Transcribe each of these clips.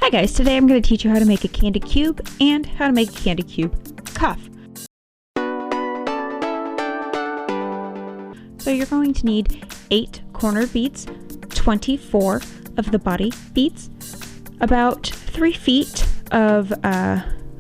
Hi guys, today I'm going to teach you how to make a candy cube and how to make a candy cube cuff. So you're going to need 8 corner beads, 24 of the body beads, about 3 feet of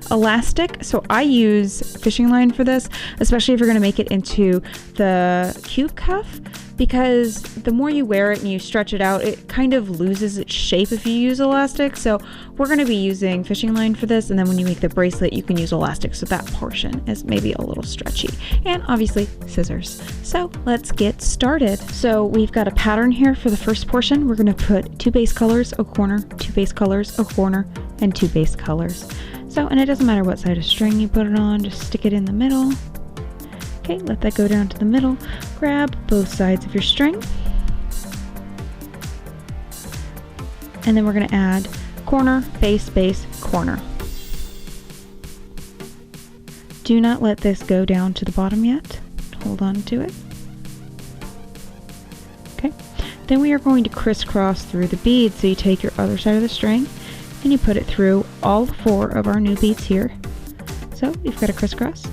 elastic. So I use fishing line for this, especially if you're going to make it into the cube cuff, because the more you wear it and you stretch it out, it kind of loses its shape if you use elastic. So we're going to be using fishing line for this, and then when you make the bracelet you can use elastic, so that portion is maybe a little stretchy, and obviously scissors. So let's get started. So we've got a pattern here for the first portion. We're going to put 2 base colors, a corner, 2 base colors, a corner, and 2 base colors. So, and it doesn't matter what side of string you put it on, just stick it in the middle. Okay, let that go down to the middle. Grab both sides of your string. And then we're going to add corner, base, base, corner. Do not let this go down to the bottom yet. Hold on to it. Okay, then we are going to crisscross through the beads. So you take your other side of the string and you put it through all 4 of our new beads here. So you've got a crisscross,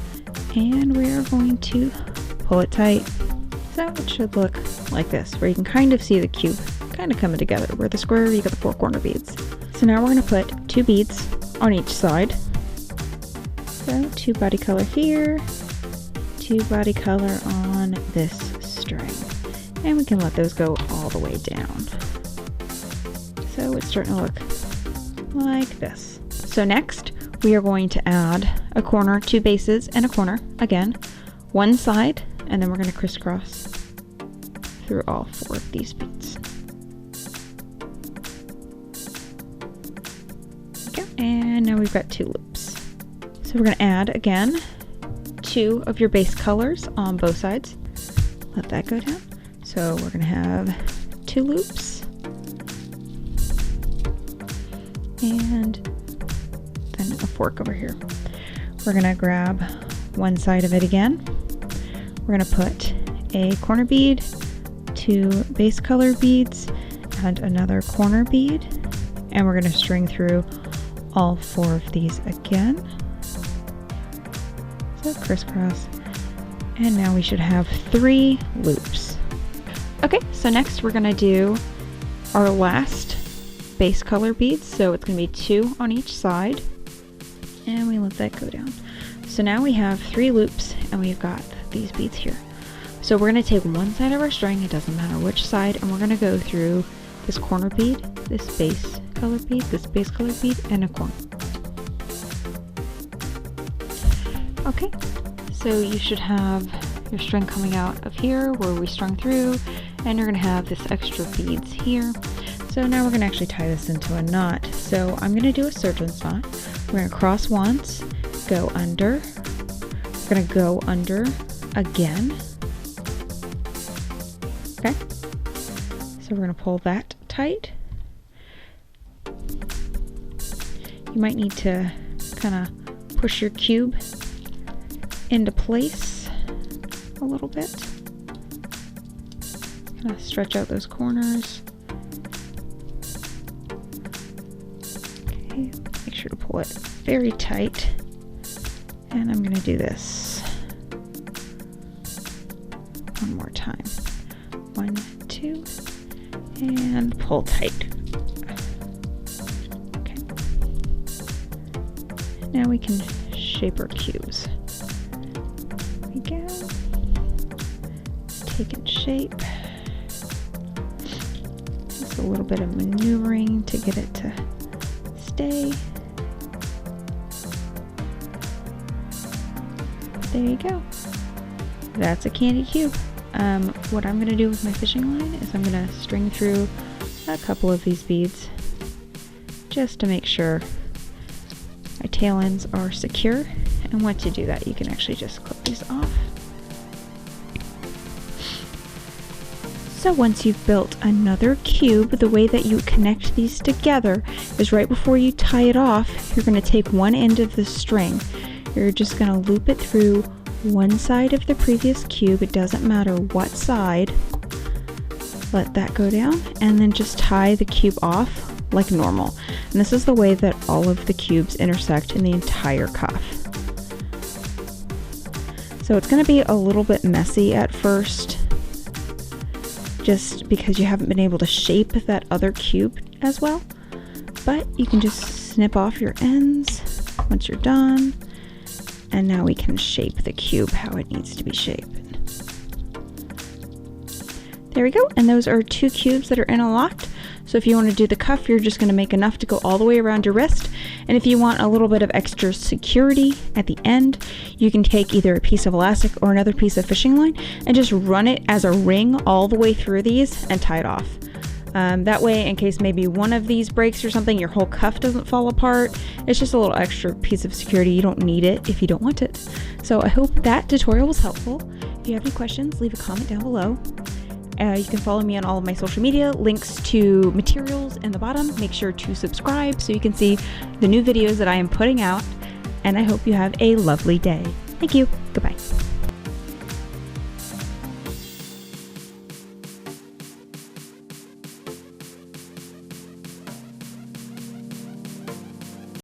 and we are going to pull it tight. So it should look like this, where you can kind of see the cube kind of coming together. Where the square, you got the 4 corner beads. So now we're going to put 2 beads on each side. So 2 body color here, 2 body color on this string. And we can let those go all the way down. So it's starting to look like this. So next we are going to add a corner, 2 bases, and a corner. Again, one side, and then we're going to crisscross through all 4 of these beads. Okay, and now we've got 2 loops. So we're going to add again 2 of your base colors on both sides. Let that go down. So we're going to have 2 loops, and then a fork over here. We're going to grab one side of it again. We're going to put a corner bead, 2 base color beads, and another corner bead, and we're going to string through all 4 of these again. So crisscross, and now we should have 3 loops. Okay, so next we're going to do our last base color beads. So it's going to be 2 on each side, and we let that go down. So now we have 3 loops, and we've got these beads here. So we're going to take one side of our string, it doesn't matter which side, and we're going to go through this corner bead, this base color bead, this base color bead, and a corner. Okay, so you should have your string coming out of here where we strung through, and you're going to have this extra beads here. So now we're going to actually tie this into a knot. So I'm going to do a surgeon's knot. We're going to cross once, go under, we're going to go under again. Okay, so we're going to pull that tight. You might need to kind of push your cube into place a little bit. Kind of stretch out those corners. Okay, make sure to pull it very tight. And I'm going to do this one more time. 1, 2, and pull tight. Okay. Now we can shape our cubes. There we go. Taking shape. Just a little bit of maneuvering to get it to stay. There you go. That's a candy cube. What I'm going to do with my fishing line is I'm going to string through a couple of these beads just to make sure my tail ends are secure. And once you do that, you can actually just clip these off. So once you've built another cube, the way that you connect these together is right before you tie it off, you're going to take one end of the string. You're just going to loop it through one side of the previous cube, it doesn't matter what side. Let that go down, and then just tie the cube off like normal. And this is the way that all of the cubes intersect in the entire cuff. So it's going to be a little bit messy at first, just because you haven't been able to shape that other cube as well. But you can just snip off your ends once you're done. And now we can shape the cube how it needs to be shaped. There we go. And those are 2 cubes that are interlocked. So if you want to do the cuff, you're just going to make enough to go all the way around your wrist. And if you want a little bit of extra security at the end, you can take either a piece of elastic or another piece of fishing line and just run it as a ring all the way through these and tie it off. That way, in case maybe one of these breaks or something, your whole cuff doesn't fall apart. It's just a little extra piece of security. You don't need it if you don't want it. So I hope that tutorial was helpful. If you have any questions, leave a comment down below. You can follow me on all of my social media, links to materials in the bottom. Make sure to subscribe so you can see the new videos that I am putting out. And I hope you have a lovely day. Thank you. Goodbye.